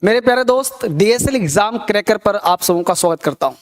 मेरे प्यारे दोस्त, डीएसएल एग्जाम क्रैकर पर आप सबों का स्वागत करता हूं।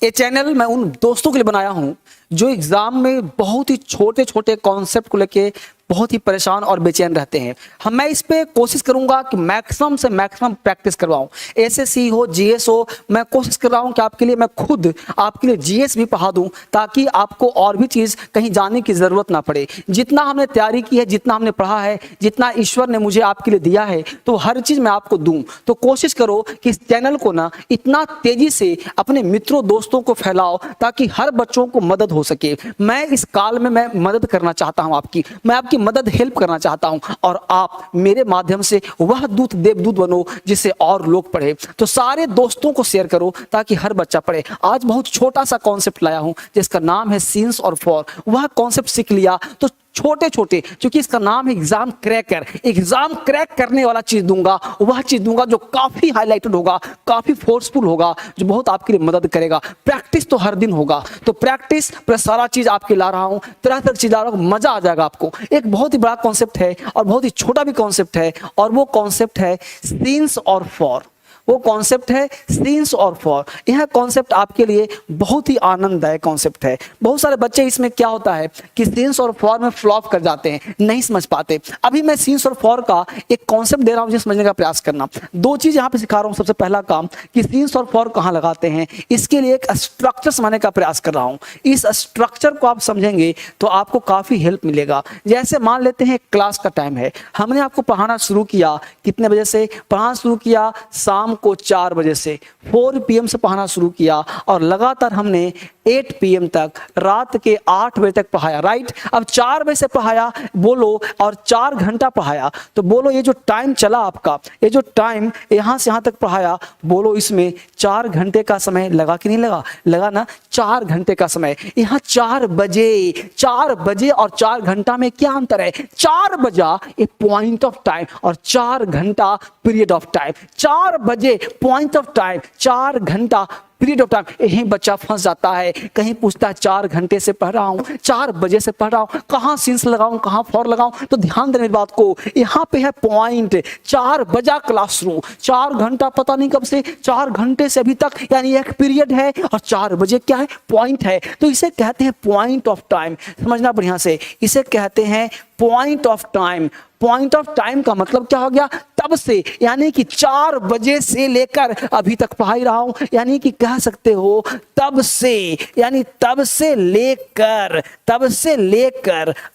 ये चैनल मैं उन दोस्तों के लिए बनाया हूं जो एग्जाम में बहुत ही छोटे छोटे कॉन्सेप्ट को लेके बहुत ही परेशान और बेचैन रहते हैं। मैं इस पे कोशिश करूंगा कि मैक्सिमम से मैक्सिमम प्रैक्टिस करवाऊं। एसएससी हो, जीएस हो, मैं कोशिश कर रहा हूं कि आपके लिए मैं खुद आपके लिए जीएस भी पढ़ा दूं ताकि आपको और भी चीज कहीं जाने की जरूरत ना पड़े। जितना हमने तैयारी की है, जितना हमने पढ़ा है, जितना ईश्वर ने मुझे आपके लिए दिया है, तो हर चीज मैं आपको दूं। तो कोशिश करो कि इस चैनल को ना इतना तेजी से अपने मित्रों दोस्तों को फैलाओ ताकि हर बच्चों को मदद हो सके। मैं इस काल में मैं मदद करना चाहता हूं आपकी, मैं आपकी मदद हेल्प करना चाहता हूं और आप मेरे माध्यम से वह दूत देवदूत बनो जिससे और लोग पढ़े। तो सारे दोस्तों को शेयर करो ताकि हर बच्चा पढ़े। आज बहुत छोटा सा कॉन्सेप्ट लाया हूं जिसका नाम है सीन्स और फॉर। वह कॉन्सेप्ट सीख लिया तो छोटे छोटे, क्योंकि इसका नाम है एग्जाम क्रैकर, एग्जाम क्रैक करने वाला चीज दूंगा, वह चीज दूंगा जो काफी हाईलाइटेड होगा, काफी फोर्सफुल होगा, जो बहुत आपके लिए मदद करेगा। प्रैक्टिस तो हर दिन होगा, तो प्रैक्टिस पर सारा चीज आपके ला रहा हूं, तरह तरह की चीज ला रहा हूं, मजा आ जाएगा आपको। एक बहुत ही बड़ा कॉन्सेप्ट है और बहुत ही छोटा भी कॉन्सेप्ट है, और वो कॉन्सेप्ट है सीन्स और फॉर। वो कॉन्सेप्ट है सीन्स और फॉर। यह कॉन्सेप्ट आपके लिए बहुत ही आनंददायक कॉन्सेप्ट है। बहुत सारे बच्चे इसमें क्या होता है कि सीन्स और फॉर में फ्लॉप कर जाते हैं, नहीं समझ पाते। अभी मैं सीन्स और फॉर का एक कॉन्सेप्ट दे रहा हूं, जिसे समझने का प्रयास करना। दो चीज यहां पे सिखा रहा हूं। सबसे पहला काम कि सीन्स और फॉर कहां लगाते हैं, इसके लिए एक स्ट्रक्चर समझने का प्रयास कर रहा हूं। इस स्ट्रक्चर को आप समझेंगे तो आपको काफी हेल्प मिलेगा। जैसे मान लेते हैं क्लास का टाइम है, हमने आपको पढ़ाना शुरू किया, कितने बजे से पढ़ाना शुरू किया? शाम को 4 बजे से 4 PM से पढ़ाना शुरू किया और लगातार हमने 8 PM तक, रात के 8 बजे तक पढ़ाया। राइट, अब 4 बजे से पढ़ाया बोलो और 4 घंटा पढ़ाया, तो बोलो ये जो टाइम चला आपका, ये जो टाइम यहां से यहां तक पढ़ाया, बोलो इसमें 4 घंटे का समय लगा कि नहीं लगा? लगा ना, 4 घंटे का समय। यहां 4 बजे और 4 घंटा में क्या अंतर है? 4 बजा एक पॉइंट ऑफ टाइम और 4 घंटा पीरियड ऑफ टाइम। 4 बजे पॉइंट ऑफ टाइम, 4 घंटा पीरियड ऑफ टाइम। यही बच्चा फंस जाता है, कहीं पूछता है 4 घंटे से पढ़ रहा हूं, 4 बजे से पढ़ रहा हूं, कहां सीन्स लगाऊं, कहां फॉर लगाऊं? तो ध्यान देने बात को, यहां पे है पॉइंट। 4 बजा क्लास शुरू, 4 घंटा पता नहीं कब से, 4 घंटे से अभी तक, यानी एक पीरियड है, और 4 बजे क्या है? पॉइंट है। तो इसे कहते हैं पॉइंट ऑफ टाइम। समझना बढ़िया से, इसे कहते हैं point of time. Point of time का मतलब क्या हो गया? तब से, यानी कि 4 बजे से लेकर अभी तक पढ़ा ही रहा हूं, यानी कि कह सकते हो तब से, यानी तब से लेकर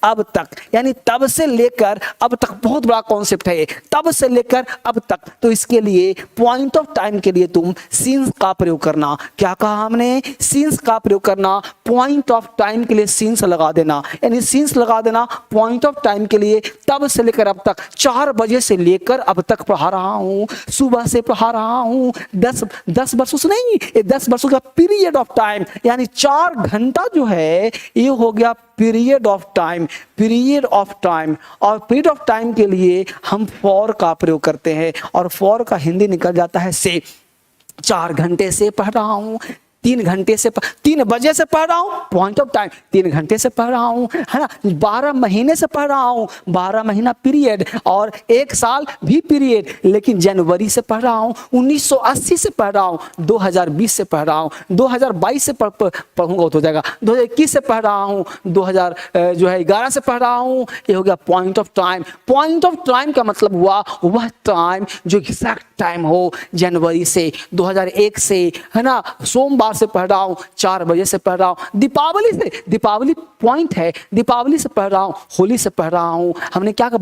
अब तक, यानी तब से लेकर अब तक। बहुत बड़ा कॉन्सेप्ट है ये, तब से लेकर अब तक। तो इसके लिए पॉइंट ऑफ टाइम के लिए तुम सीन्स का प्रयोग करना। क्या कहा हमने? सीन्स का प्रयोग करना। पॉइंट ऑफ टाइम के लिए सीन्स लगा देना, यानी सीन्स लगा देना पॉइंट ऑफ टाइम के लिए। तब से लेकर अब तक, 4 बजे से लेकर अब तक पढ़ा रहा हूं, सुबह से पढ़ा रहा हूं, 10 वर्षों से नहीं, ये 10 वर्षों का पीरियड ऑफ टाइम, यानी 4 घंटा जो है ये हो गया period of time. Period of time, और पीरियड ऑफ टाइम के लिए हम फॉर का प्रयोग करते हैं, और फॉर का हिंदी निकल जाता है से। 4 घंटे से पढ़ रहा हूं, 3 घंटे से 3 बजे से पढ़ रहा हूं, पॉइंट ऑफ टाइम। 3 घंटे से पढ़ रहा हूं, है ना। 12 महीने से पढ़ रहा हूं, 12 महीना पीरियड, और 1 साल भी पीरियड। लेकिन जनवरी से पढ़ रहा हूं, 1980 से पढ़ रहा हूं, 2020 से पढ़ रहा हूं, 2022 से पढ़ूंगा तो हो जाएगा, 2021 से पढ़ रहा हूं, 2011 से पढ़ रहा हूं। ये हो गया point of time. Point of time का मतलब हुआ वह टाइम जो एग्जैक्ट टाइम हो। जनवरी से, 2001 से, है ना, सोमवार से पढ़ रहा हूं, 4 बजे से पढ़ रहा हूं। दीपावली से, दीपावली पॉइंट है, दीपावली से पढ़ रहा हूं, होली से पढ़ रहा हूं। हमने क्या कहा?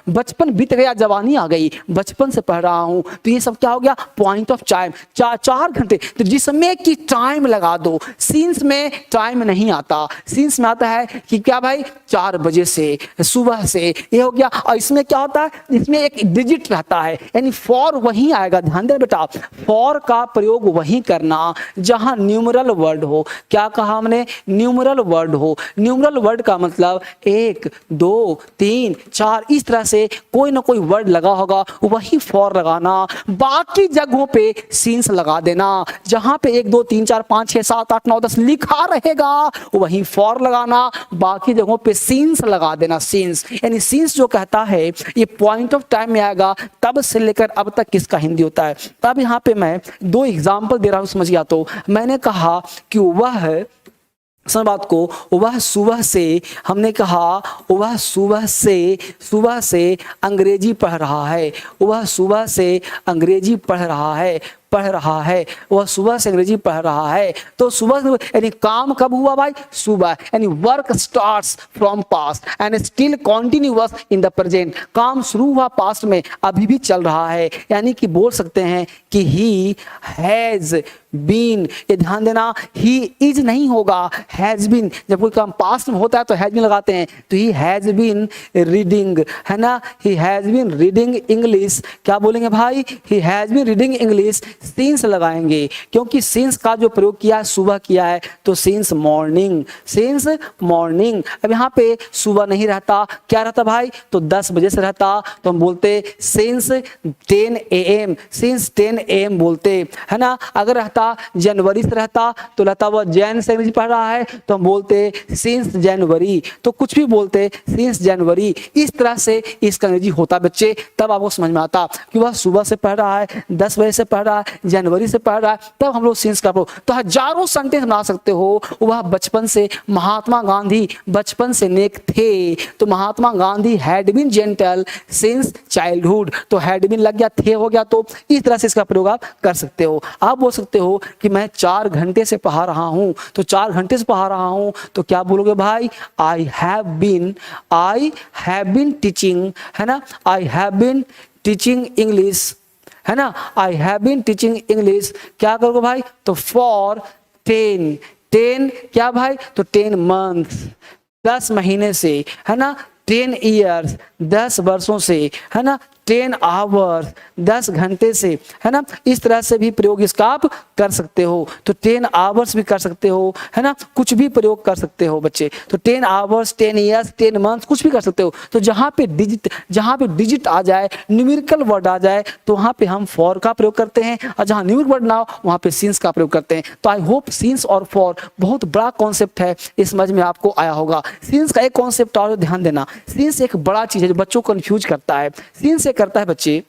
बचपन बीत गया, जवानी आ गई, बचपन से पढ़ रहा हूं। तो ये सब क्या हो गया? Point of time. 4 घंटे। तो जिसमें कि टाइम लगा दो। सीन्स में टाइम नहीं आता, सीन्स में आता है कि क्या भाई? 4 बजे से, सुबह से, ये हो गया। और इसमें क्या होता है? इसमें एक डिजिट रहता है, यानी फॉर वहीं आएगा। ध्यान दे बेटा, फॉर का प्रयोग वहीं करना जहां न्यूमरल वर्ड हो। क्या कहा हमने? न्यूमरल वर्ड हो। न्यूमरल वर्ड का मतलब 1 2 3 4 इस तरह से कोई ना कोई वर्ड लगा होगा, वही फॉर लगाना। बाकी जगहों पे सीन्स लगा देना। जहां पे 1 2 3 4 5 6 7 8 9 10 लिखा रहेगा वहीं फॉर लगाना, बाकी जगहों पे सीन्स लगा देना। सीन्स यानी सीन्स जो कहता है ये पॉइंट ऑफ टाइम में आएगा, तब से लेकर अब तक किसका हिंदी होता है। तब यहाँ पे मैं 2 एग्जाम्पल दे रहा हूं, समझ गया। तो मैंने कहा कि वह, समझ बात को, वह सुबह से, हमने कहा वह सुबह से अंग्रेजी पढ़ रहा है। वह सुबह से अंग्रेजी पढ़ रहा है, वह सुबह से अंग्रेजी पढ़ रहा है। तो सुबह यानी काम कब हुआ भाई? सुबह, यानी work starts from past and still continuous in the present. काम शुरू हुआ पास्ट में, अभी भी चल रहा है। यानी कि बोल सकते हैं कि ही हैज बीन, ये ध्यान देना, ही इज नहीं होगा, हैज बीन। जब कोई काम पास्ट में होता है तो हैज बीन लगाते हैं। तो ही हैज बीन रीडिंग, है ना, he has been reading English. क्या बोलेंगे भाई? He has been reading English. Since लगाएंगे क्योंकि सिंस का जो प्रयोग किया है सुबह किया है, तो सिंस मॉर्निंग, सिंस मॉर्निंग। अब यहाँ पे सुबह नहीं रहता, क्या रहता भाई? तो 10 बजे से रहता, तो हम बोलते सिंस 10 AM, सिंस 10 AM बोलते, है ना। अगर रहता जनवरी से रहता तो रहता वह जैन से अंग्रेजी पढ़ रहा है, तो हम बोलते सिंस जनवरी। तो कुछ भी बोलते सिंस जनवरी, इस तरह से इसका अंग्रेजी होता बच्चे। तब आपको समझ में आता कि वह सुबह से पढ़ रहा है, 10 बजे से पढ़ रहा है, जनवरी से पढ़ रहा है, तब हम लोग सिंस का प्रयोग। तो हजारों सेंटेंस बना सकते हो। वह बचपन से, महात्मा गांधी बचपन से नेक थे, तो Mahatma Gandhi had been gentle since childhood. तो हैड बीन लग गया, थे हो गया, तो इस तरह से इसका प्रयोग आप कर सकते हो। आप बोल सकते हो कि मैं 4 घंटे से पढ़ा रहा हूं, तो 4 घंटे से पढ़ा रहा हूं, तो क्या बोलोगे भाई? आई हैव बीन टीचिंग, है ना, I have been teaching English, है ना, I have been teaching English. क्या करोगे भाई? तो फॉर 10 क्या भाई? तो 10 मंथ्स, 10 महीने से, है ना, 10 ईयर्स 10 वर्षों से, है ना, 10 आवर्स 10 घंटे से, है ना। इस तरह से भी प्रयोग इसका आप कर सकते हो। तो 10 आवर्स भी कर सकते हो, है ना, कुछ भी प्रयोग कर सकते हो बच्चे। तो 10 आवर्स 10 ईयर्स 10 मंथ्स कुछ भी कर सकते हो। तो जहाँ पे डिजिट आ जाए, न्यूमेरिकल वर्ड आ जाए, तो वहाँ पे हम फॉर का प्रयोग करते हैं, और जहाँ न्यूमेरिकल वर्ड ना हो वहाँ पे सिंस का प्रयोग करते हैं। तो आई होप सिंस और फॉर बहुत बड़ा कॉन्सेप्ट है, इस समझ में आपको आया होगा। सिंस का एक कॉन्सेप्ट और ध्यान देना, सिंस एक बड़ा चीज है जो बच्चों को कंफ्यूज करता है। सिंस करता है बच्चे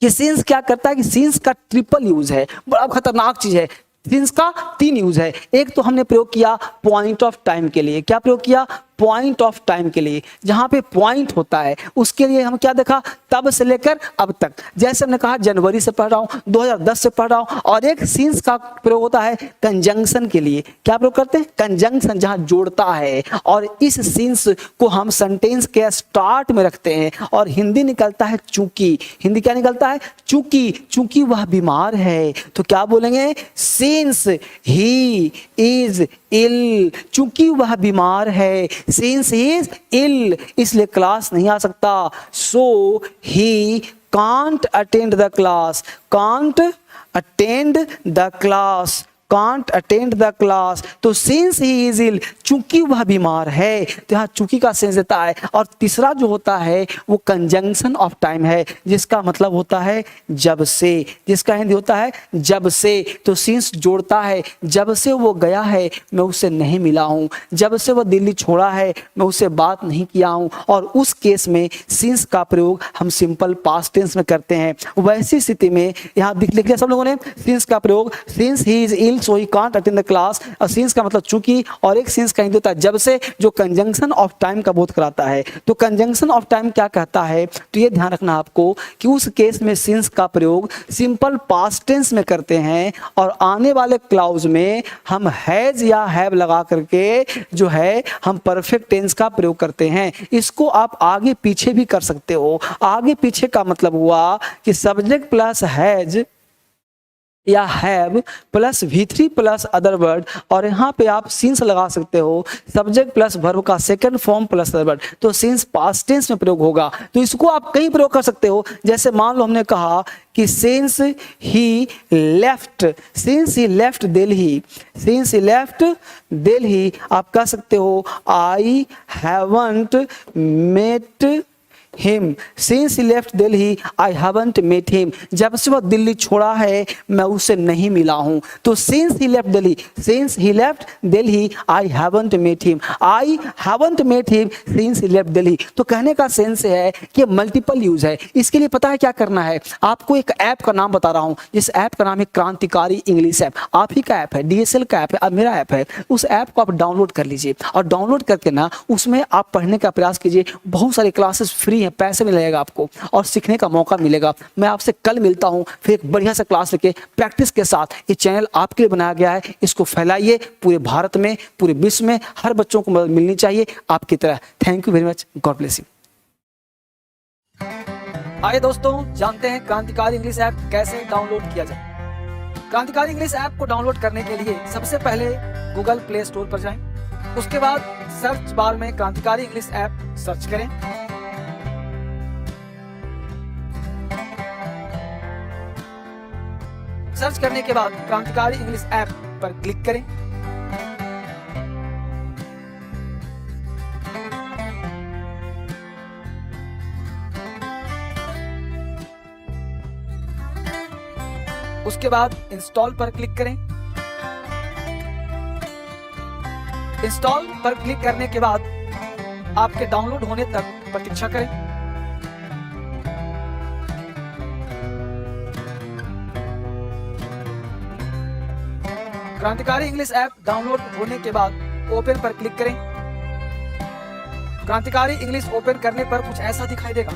कि सिंस क्या करता है कि सिंस का ट्रिपल यूज है, बड़ा खतरनाक चीज है। सिंस का 3 यूज है। एक तो हमने प्रयोग किया पॉइंट ऑफ टाइम के लिए। क्या प्रयोग किया? पॉइंट ऑफ टाइम के लिए, जहां पे पॉइंट होता है उसके लिए हम क्या देखा? तब से लेकर अब तक। जैसे हमने कहा जनवरी से पढ़ रहा हूं, 2010 से पढ़ रहा हूं। और एक सिंस का प्रयोग होता है कंजंक्शन के लिए। क्या प्रयोग करते हैं? कंजंक्शन, जहां जोड़ता है। और इस सिंस को हम सेंटेंस के स्टार्ट में रखते हैं, और हिंदी निकलता है चूंकि। हिंदी क्या निकलता है? चूंकि वह बीमार है, तो क्या बोलेंगे? सिंस ही इज इल, चूंकि वह बीमार है, सिंस ही इज इल, इसलिए क्लास नहीं आ सकता। So he can't attend the class, can't attend the class. तो सिंस ही इज इल, चूंकि वह बीमार है, तो यहाँ चूंकि का सेंस देता है। और तीसरा जो होता है वो कंजंक्शन ऑफ टाइम है, जिसका मतलब होता है जब से, जिसका हिंदी होता है जब से। तो सिंस जोड़ता है, जब से वो गया है मैं उससे नहीं मिला हूँ, जब से वो दिल्ली छोड़ा है मैं उससे बात नहीं किया हूँ। और उस केस में सिंस का प्रयोग हम सिंपल पास्ट टेंस में करते हैं। वैसी स्थिति में यहाँ लिख लिया सब लोगों ने सिंस का प्रयोग, since he is ill so he can't attend the class. और सिंस का मतलब चूंकि, और एक सिंस का हिंदी होता है जब से, जो कंजंक्शन ऑफ टाइम का बोध कराता है। तो कंजंक्शन ऑफ टाइम क्या कहता है? तो ये ध्यान रखना आपको कि उस केस में सिंस का प्रयोग सिंपल पास्ट टेंस में करते हैं, और आने वाले क्लाउज में हम हैज या हैव लगा करके जो है हम परफेक्ट टेंस का प्रयोग करते हैं। इसको आप आगे पीछे भी कर सकते हो। आगे पीछे का मतलब हुआ कि सब्जेक्ट प्लस हैज या have plus V3 plus other word, और यहाँ पे आप सिंस लगा सकते हो, सब्जेक्ट प्लस वर्ब का second form plus other word, तो सिंस पास्ट टेंस में प्रयोग होगा। तो इसको आप कहीं प्रयोग कर सकते हो, जैसे मान लो हमने कहा कि since he left, since he left Delhi, since he left Delhi, आप कह सकते हो I haven't met him, since he left Delhi I haven't met him, जब से वह दिल्ली छोड़ा है मैं उससे नहीं मिला हूं। तो since he left Delhi, since he left Delhi I haven't met him, I haven't met him since he left Delhi. तो कहने का सेंस है कि मल्टीपल यूज है। इसके लिए पता है क्या करना है, आपको एक ऐप का नाम बता रहा हूं, जिस ऐप का नाम है क्रांतिकारी इंग्लिश ऐप। आप ही का ऐप है, DSL का ऐप है, अब मेरा ऐप है। उस ऐप को आप डाउनलोड कर लीजिए, और डाउनलोड करके ना उसमें आप पढ़ने का प्रयास कीजिए। बहुत सारी क्लासेस फ्री, पैसे में लगेगा आपको और सीखने का मौका मिलेगा। मैं आपसे कल मिलता हूं फिर एक बढ़िया सा क्लास लेके प्रैक्टिस के साथ। ये चैनल आपके लिए बनाया गया है, इसको फैलाइए पूरे भारत में, पूरे विश्व में, हर बच्चों को मदद मिलनी चाहिए आपकी तरह। Thank you very much, God bless you. आइए दोस्तों जानते हैं क्रांतिकारी इंग्लिश ऐप कैसे डाउनलोड किया जाए। क्रांतिकारी इंग्लिश ऐप को डाउनलोड करने के लिए सबसे पहले गूगल प्ले स्टोर पर जाएं, उसके बाद सर्च बार में क्रांतिकारी इंग्लिश ऐप सर्च करें। सर्च करने के बाद क्रांतिकारी इंग्लिश ऐप पर क्लिक करें। उसके बाद इंस्टॉल पर क्लिक करें। इंस्टॉल पर क्लिक करने के बाद आपके डाउनलोड होने तक प्रतीक्षा करें। क्रांतिकारी इंग्लिश ऐप डाउनलोड होने के बाद ओपन पर क्लिक करें। क्रांतिकारी इंग्लिश ओपन करने पर कुछ ऐसा दिखाई देगा।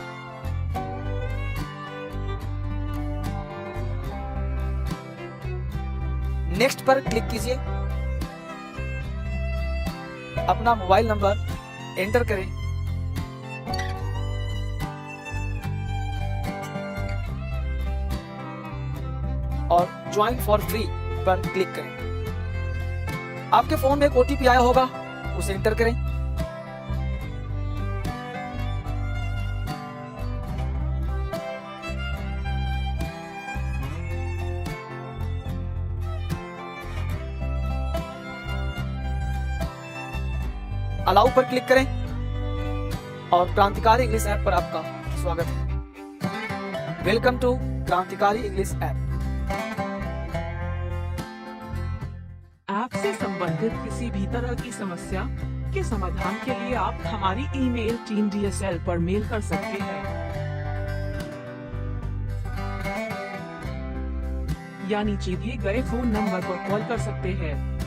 नेक्स्ट पर क्लिक कीजिए। अपना मोबाइल नंबर एंटर करें और ज्वाइन फॉर फ्री पर क्लिक करें। आपके फोन में एक OTP आया होगा, उसे एंटर करें। अलाउ पर क्लिक करें और क्रांतिकारी इंग्लिश ऐप पर आपका स्वागत है। वेलकम टू क्रांतिकारी इंग्लिश ऐप। आपसे संबंधित किसी भी तरह की समस्या के समाधान के लिए आप हमारी ईमेल टीम DSL पर मेल कर सकते हैं, या नीचे दिए गए फोन नंबर पर कॉल कर सकते हैं।